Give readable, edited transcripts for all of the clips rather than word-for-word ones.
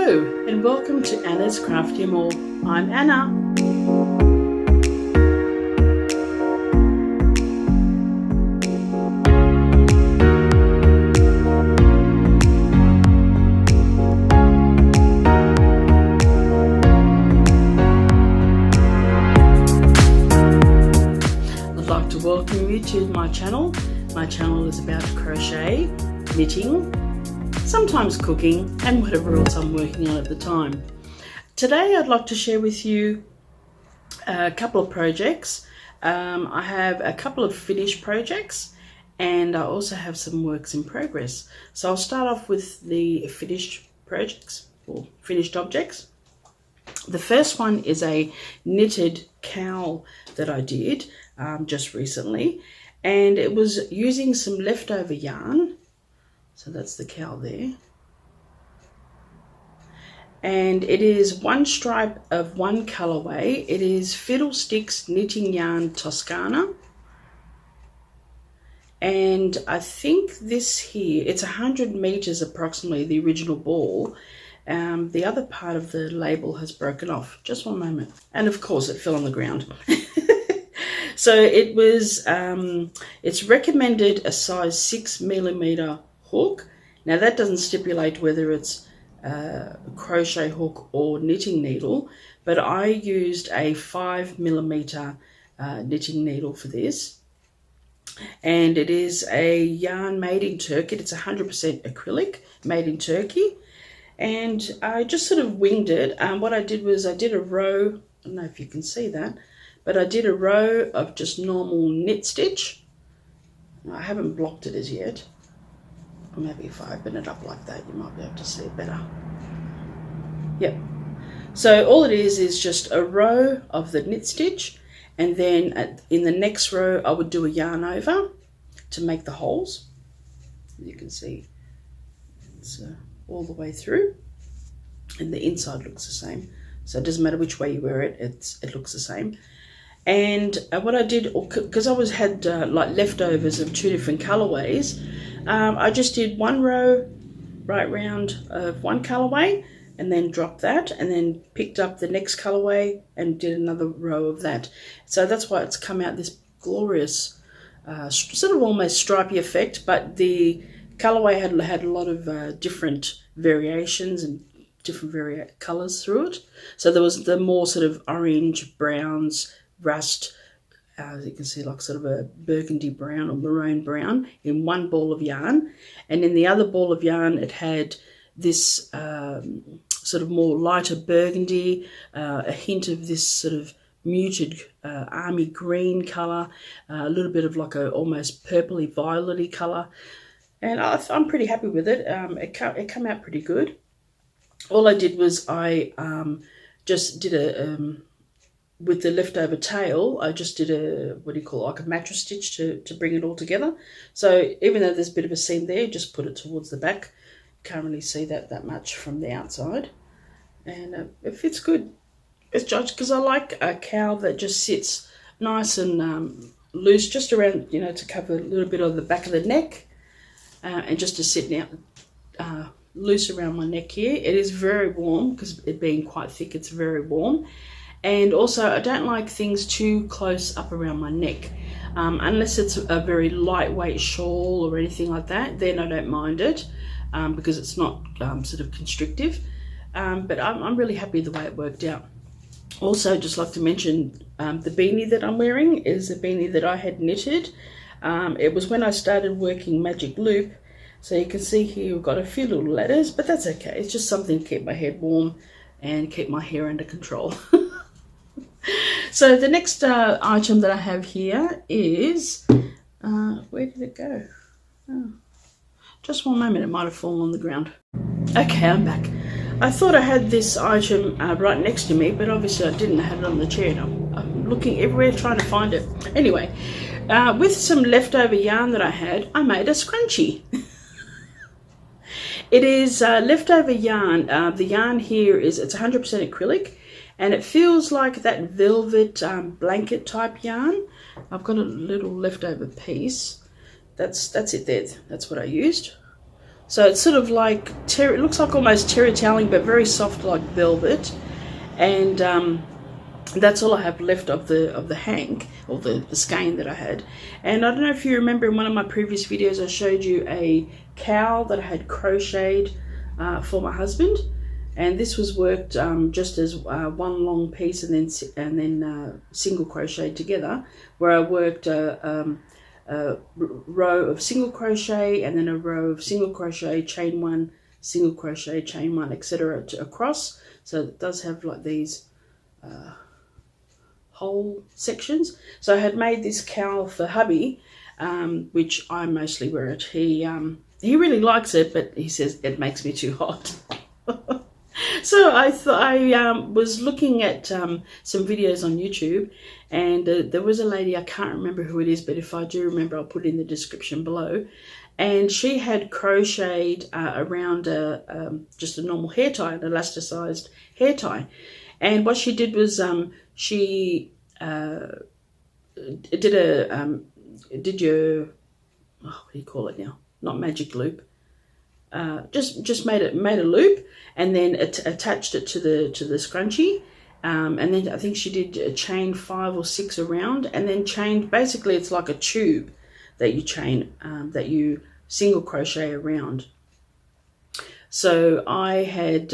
Hello and welcome to Anna's Crafty Amore. I'm Anna. I'd like to welcome you to my channel. My channel is about crochet, knitting, sometimes cooking, and whatever else I'm working on at the time. Today I'd like to share with you a couple of projects. I have a couple of finished projects and I also have some works in progress. So I'll start off with the finished projects or finished objects. The first one is a knitted cowl that I did just recently, and it was using some leftover yarn. So that's the cowl there. And it is one stripe of one colorway. It is Fiddlesticks Knitting Yarn Toscana. And I think this here, it's 100 meters approximately, the original ball. The other part of the label has broken off. Just one moment. And of course it fell on the ground. So it was, it's recommended a size 6mm hook. Now that doesn't stipulate whether it's a crochet hook or knitting needle, but I used a 5mm knitting needle for this, and it is a yarn made in Turkey. It's 100% acrylic, made in Turkey, and I just sort of winged it. What I did was I did a row, I don't know if you can see that, but I did a row of just normal knit stitch. I haven't blocked it as yet. Maybe if I open it up like that, you might be able to see it better. Yep. So all it is just a row of the knit stitch, and then in the next row I would do a yarn over to make the holes. You can see it's all the way through, and the inside looks the same. So it doesn't matter which way you wear it, it looks the same. And what I did, because I had like leftovers of two different colorways, I just did one row right round of one colorway and then dropped that, and then picked up the next colorway and did another row of that. So that's why it's come out this glorious sort of almost stripy effect, but the colorway had a lot of different variations and different colors through it. So there was the more sort of orange, browns, rust, as you can see, like sort of a burgundy brown or maroon brown in one ball of yarn, and in the other ball of yarn it had this sort of more lighter burgundy, a hint of this sort of muted army green colour, a little bit of like a almost purpley violety colour, and I'm pretty happy with it. It came out pretty good. All I did was I just did a with the leftover tail, I just did a, what do you call it, like a mattress stitch to bring it all together. So even though there's a bit of a seam there, just put it towards the back. Can't really see that much from the outside. And it fits good. It's just because I like a cowl that just sits nice and loose, just around, you know, to cover a little bit of the back of the neck, and just to sit now loose around my neck here. It is very warm because it being quite thick, it's very warm. And also I don't like things too close up around my neck, unless it's a very lightweight shawl or anything like that, then I don't mind it, because it's not sort of constrictive, but I'm really happy the way it worked out. Also, just like to mention, the beanie that I'm wearing is a beanie that I had knitted. It was when I started working Magic Loop, so you can see here we've got a few little letters, but that's okay. It's just something to keep my head warm and keep my hair under control. So the next item that I have here is, where did it go? Oh, just one moment, it might have fallen on the ground. Okay, I'm back. I thought I had this item right next to me, but obviously I didn't have it on the chair. I'm looking everywhere trying to find it. Anyway, with some leftover yarn that I had, I made a scrunchie. It is leftover yarn. The yarn here it's 100% acrylic, and it feels like that velvet blanket type yarn. I've got a little leftover piece. That's it there. That's what I used. So it's sort of like, it looks like almost terry toweling, but very soft like velvet. And that's all I have left of the hank, or the skein that I had. And I don't know if you remember, in one of my previous videos I showed you a cowl that I had crocheted for my husband, and this was worked just as one long piece and then single crocheted together, where I worked a row of single crochet and then a row of single crochet, chain one, single crochet, chain one, etc. across. So it does have like these whole sections. So I had made this cowl for hubby, which I mostly wear it. He really likes it, but he says it makes me too hot. So I was looking at some videos on YouTube, and there was a lady, I can't remember who it is, but if I do remember, I'll put it in the description below. And she had crocheted around just a normal hair tie, an elasticized hair tie. And what she did was she did your, what do you call it now? Not magic loop. Just made a loop, and then attached it to the scrunchie, and then I think she did a chain 5 or 6 around, and then chained. Basically, it's like a tube that you chain, that you single crochet around. So I had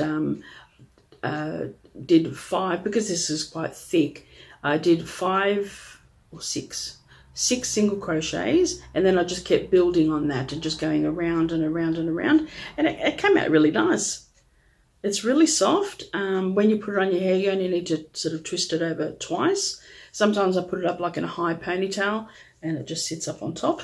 did 5, because this is quite thick. I did 5 or 6 single crochets, and then I just kept building on that and just going around and around and around, and it came out really nice. It's really soft. When you put it on your hair, you only need to sort of twist it over twice. Sometimes I put it up like in a high ponytail and it just sits up on top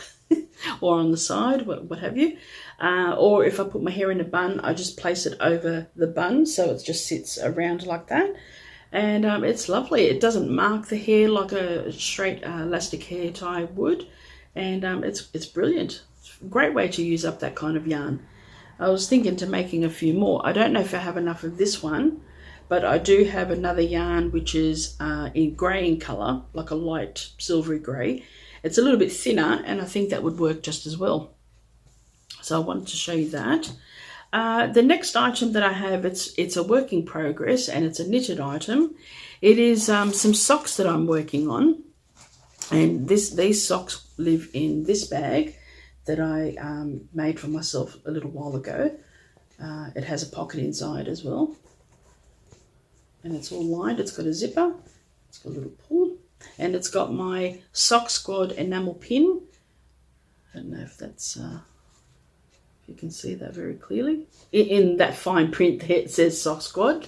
or on the side, what have you. Or if I put my hair in a bun, I just place it over the bun so it just sits around like that. And it's lovely. It doesn't mark the hair like a straight elastic hair tie would. And it's brilliant. It's a great way to use up that kind of yarn. I was thinking to making a few more. I don't know if I have enough of this one, but I do have another yarn which is in grey in colour, like a light silvery grey. It's a little bit thinner, and I think that would work just as well. So I wanted to show you that. The next item that I have, it's a work in progress, and it's a knitted item. It is some socks that I'm working on, and these socks live in this bag that I made for myself a little while ago. It has a pocket inside as well, and it's all lined. It's got a zipper, it's got a little pull, and it's got my Sock Squad enamel pin. I don't know if that's you can see that very clearly. In that fine print there, it says Sock Squad.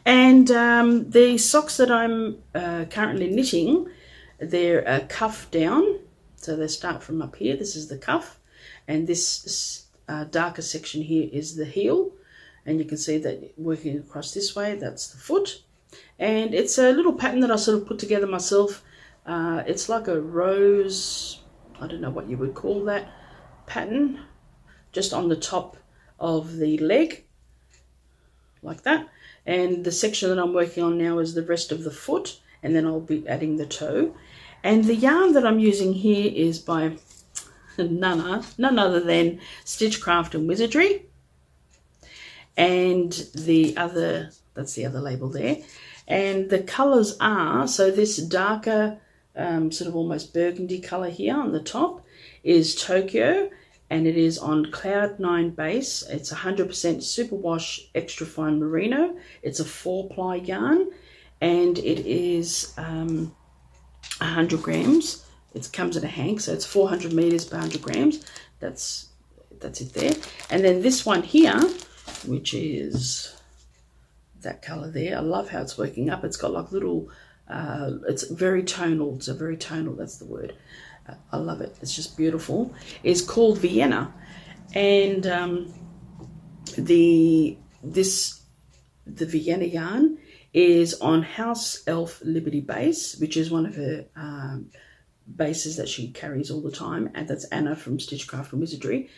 And the socks that I'm currently knitting, they're cuff down. So they start from up here. This is the cuff. And this darker section here is the heel. And you can see that working across this way, that's the foot. And it's a little pattern that I sort of put together myself. It's like a rose, I don't know what you would call that pattern, just on the top of the leg, like that. And the section that I'm working on now is the rest of the foot, and then I'll be adding the toe. And the yarn that I'm using here is by none other than Stitchcraft Wizardry. And the other, that's the other label there. And the colours are, so this darker, sort of almost burgundy colour here on the top is Tokyo, and it is on Cloud 9 base. It's 100% superwash extra fine merino. It's a 4-ply yarn, and it is 100 grams. It comes in a hank, so it's 400 meters per 100 grams. That's it there. And then this one here, which is that color there. I love how it's working up. It's got like little, it's very tonal. It's a very tonal, that's the word. I love it. It's just beautiful. It's called Vienna. And the Vienna yarn is on House Elf Liberty base, which is one of her bases that she carries all the time, and that's Anna from Stitchcraft Wizardry.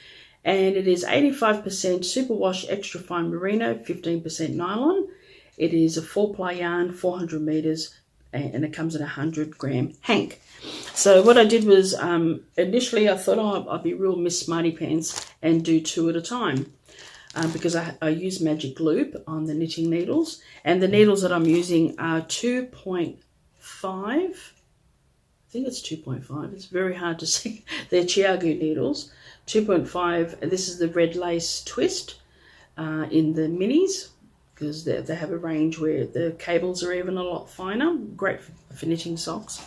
And it is 85% superwash extra fine merino, 15% nylon. It is a 4-ply yarn, 400 meters, and it comes in a 100-gram hank. So what I did was, initially I thought, oh, I'll be real Miss Smarty Pants and do 2 at a time. Because I use magic loop on the knitting needles, and the needles that I'm using are 2.5. I think it's 2.5. It's very hard to see. They're Chiagu needles, 2.5. And this is the red lace twist in the minis, because they have a range where the cables are even a lot finer. Great for knitting socks.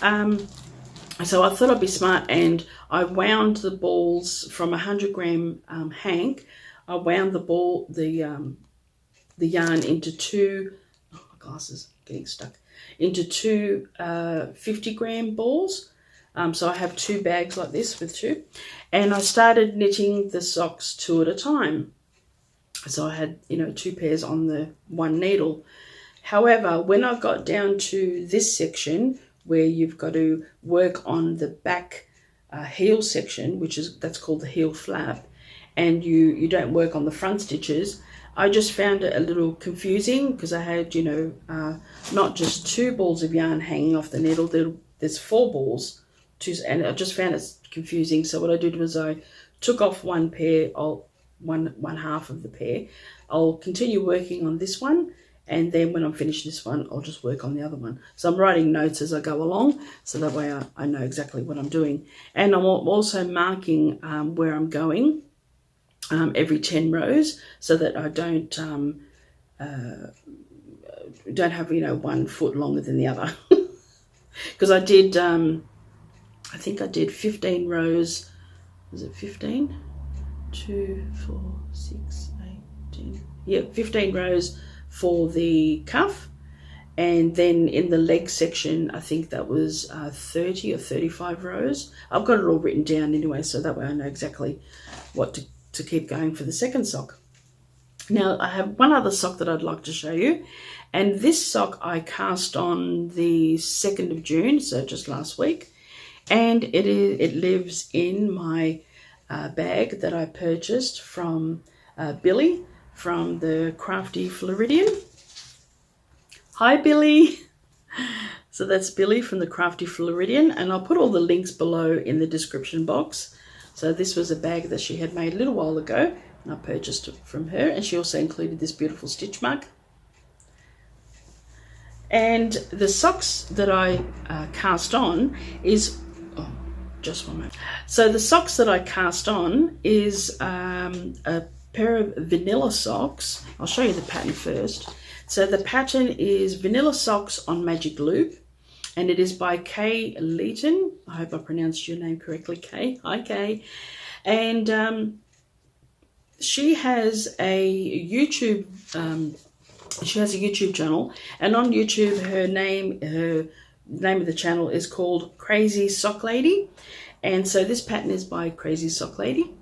So I thought I'd be smart, and I wound the balls from a 100-gram hank. I wound the yarn into 2, oh, my glasses getting stuck, into 2 50-gram balls. So I have 2 bags like this with 2. And I started knitting the socks 2 at a time. So I had, 2 pairs on the 1 needle. However, when I got down to this section where you've got to work on the back heel section, that's called the heel flap, and you don't work on the front stitches, I just found it a little confusing, because I had, not just 2 balls of yarn hanging off the needle, there's 4 balls, and I just found it confusing. So what I did was I took off 1 pair, one half of the pair. I'll continue working on this one, and then when I'm finished this one, I'll just work on the other one. So I'm writing notes as I go along, so that way I know exactly what I'm doing. And I'm also marking where I'm going every 10 rows, so that I don't have 1 foot longer than the other. Because I did I think I did 15 rows. Was it 15? 2, 4, 6, 8, 10. Yeah, 15 rows for the cuff, and then in the leg section I think that was 30 or 35 rows. I've got it all written down anyway, so that way I know exactly what to keep going for the second sock. Now I have one other sock that I'd like to show you, and this sock I cast on the 2nd of June, so just last week, and it lives in my bag that I purchased from Billie from the Crafty Floridian. Hi Billie! So that's Billie from the Crafty Floridian, and I'll put all the links below in the description box. So this was a bag that she had made a little while ago, and I purchased it from her, and she also included this beautiful stitch mug. And the socks that I cast on is, oh, just one moment. So the socks that I cast on is a pair of vanilla socks. I'll show you the pattern first. So the pattern is vanilla socks on magic loop, and it is by Litton. I hope I pronounced your name correctly, Kay. Hi, Kay. And she has a YouTube channel, and on YouTube her name of the channel is called Crazy Sock Lady. And so this pattern is by Crazy Sock Lady,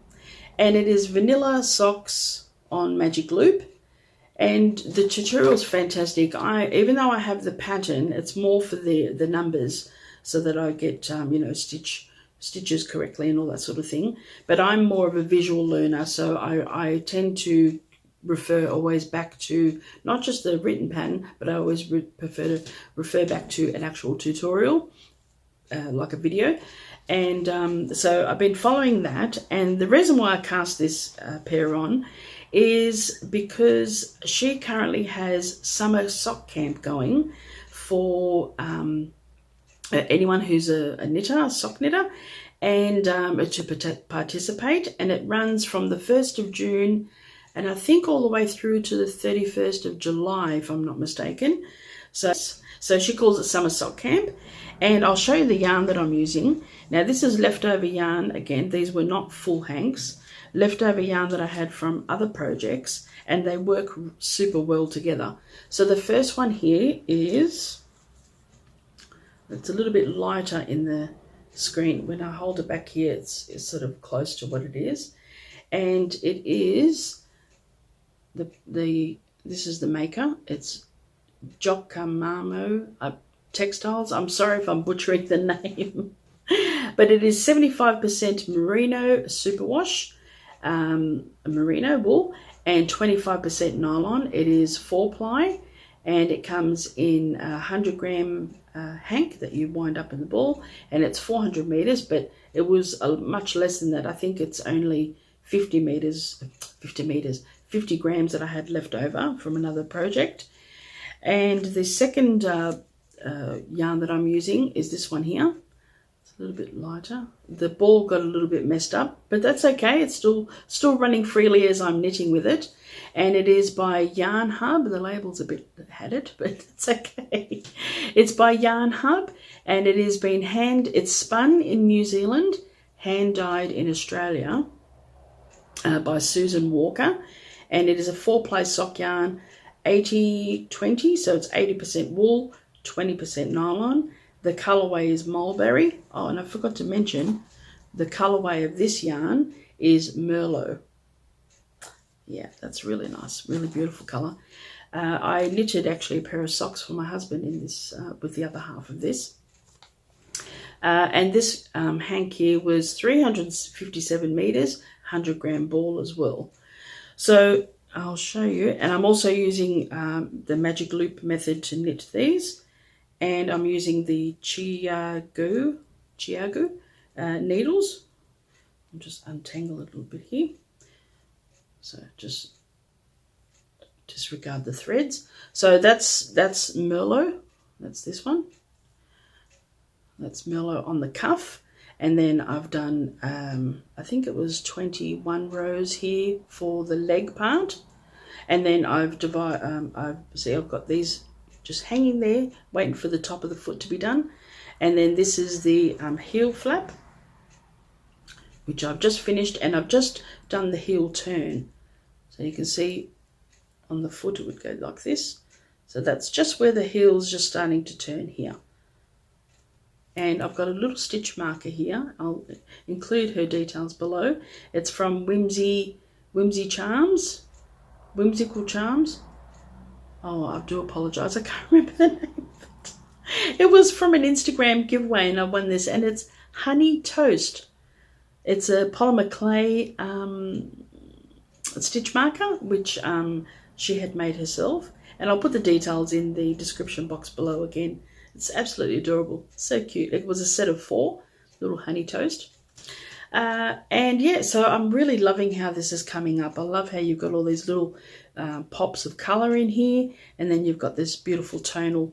and it is vanilla socks on magic loop. And the tutorial is fantastic. Even though I have the pattern, it's more for the numbers, so that I get stitches correctly and all that sort of thing. But I'm more of a visual learner, so I tend to refer always back to not just the written pattern, but I always prefer to refer back to an actual tutorial, like a video. And so I've been following that, and the reason why I cast this pair on is because she currently has summer sock camp going for anyone who's a knitter, a sock knitter, and to participate. And it runs from the 1st of June, and I think all the way through to the 31st of July, if I'm not mistaken. So she calls it Summer Sock Camp, and I'll show you the yarn that I'm using. Now this is leftover yarn. Again, these were not full hanks. Leftover yarn that I had from other projects, and they work super well together. So the first one here is, it's a little bit lighter in the screen. When I hold it back here, it's sort of close to what it is. And it is, this is the maker. It's Jokamamo Textiles. I'm sorry if I'm butchering the name. But it is 75% merino superwash, merino wool, and 25% nylon. It is 4-ply, and it comes in a 100-gram hank that you wind up in the ball, and it's 400 meters, but it was much less than that. I think it's only 50 grams that I had left over from another project. And the second yarn that I'm using is this one here. It's a little bit lighter. The ball got a little bit messed up, but that's okay. It's still running freely as I'm knitting with it. And it is by YarnHub. The label's a bit hatted, but it's okay. It's by YarnHub, and it has been it's spun in New Zealand, hand dyed in Australia by Susan Walker. And it is a 4-ply sock yarn, 80-20, so it's 80% wool, 20% nylon. The colorway is mulberry. Oh, and I forgot to mention, the colorway of this yarn is Merlot. Yeah, that's really nice, really beautiful color. I knitted actually a pair of socks for my husband in this with the other half of this. And this hank here was 357 meters, 100-gram ball as well. So I'll show you, and I'm also using the magic loop method to knit these, and I'm using the Chiagu needles. I'll just untangle a little bit here. So just disregard the threads. So that's Merlot. That's this one. That's Merlot on the cuff. And then I've done, I think it was 21 rows here for the leg part. And then I've got these just hanging there, waiting for the top of the foot to be done. And then this is the heel flap, which I've just finished, and I've just done the heel turn. So you can see on the foot it would go like this. So that's just where the heel's just starting to turn here. And I've got a little stitch marker here. I'll include her details below. It's from Whimsical Charms. Oh, I do apologize. I can't remember the name of it. It was from an Instagram giveaway, and I won this, and it's Honey Toast. It's a polymer clay stitch marker, which she had made herself. And I'll put the details in the description box below again. It's absolutely adorable. So cute. It was a set of 4, little honey toast. And yeah, so I'm really loving how this is coming up. I love how you've got all these little pops of colour in here. And then you've got this beautiful tonal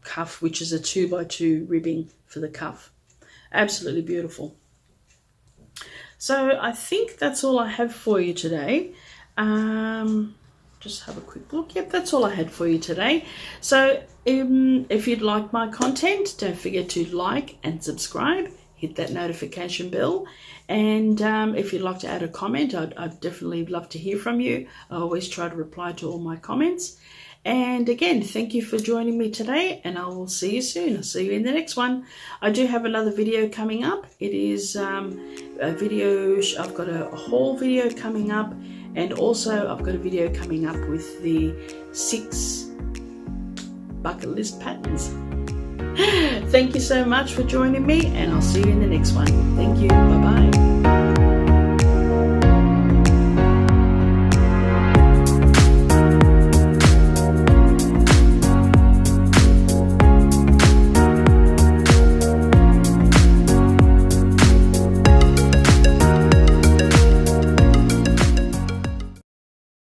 cuff, which is a 2x2 ribbing for the cuff. Absolutely beautiful. So I think that's all I have for you today. Just have a quick look. Yep, that's all I had for you today. So if you'd like my content, don't forget to like and subscribe. Hit that notification bell. And if you'd like to add a comment, I'd definitely love to hear from you. I always try to reply to all my comments. And again, thank you for joining me today, and I will see you soon. I'll see you in the next one. I do have another video coming up. It is a video, I've got a haul video coming up, and also I've got a video coming up with the 6 bucket list patterns. Thank you so much for joining me, and I'll see you in the next one. Thank you. Bye-bye.